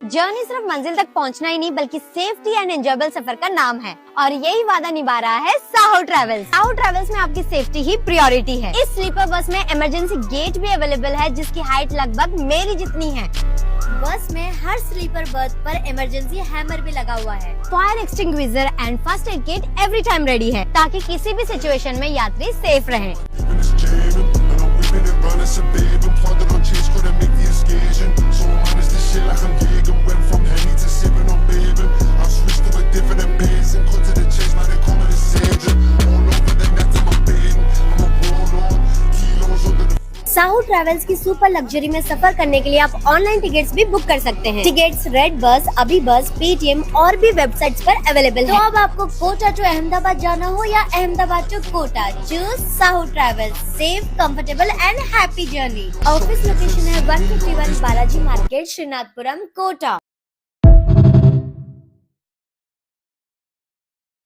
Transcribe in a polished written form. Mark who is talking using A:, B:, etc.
A: Journey सिर्फ मंजिल तक पहुंचना ही नहीं बल्कि सेफ्टी एंड एंजॉयबल सफर का नाम है और यही वादा निभा रहा है साहो ट्रैवल्स। साहो ट्रैवल्स में आपकी सेफ्टी ही प्रायोरिटी है। इस स्लीपर बस में इमरजेंसी गेट भी अवेलेबल है जिसकी हाइट लगभग मेरी जितनी है। बस में हर स्लीपर बर्थ पर इमरजेंसी हैमर भी लगा हुआ है। Fire extinguisher and first aid kit every time ready है ताकि किसी भी सिचुएशन में यात्री सेफ रहे। साहो ट्रैवल्स की सुपर लग्जरी में सफर करने के लिए आप ऑनलाइन टिकट्स भी बुक कर सकते हैं। टिकट्स रेड बस, अभी बस, पेटीएम और भी वेबसाइट्स पर अवेलेबल है। तो अब आपको कोटा टू अहमदाबाद जाना हो या Ahmedabad to Kota, choose Saho travels. Safe, comfortable and happy journey. Office location है 151 बालाजी मार्केट, श्रीनाथपुरम, कोटा।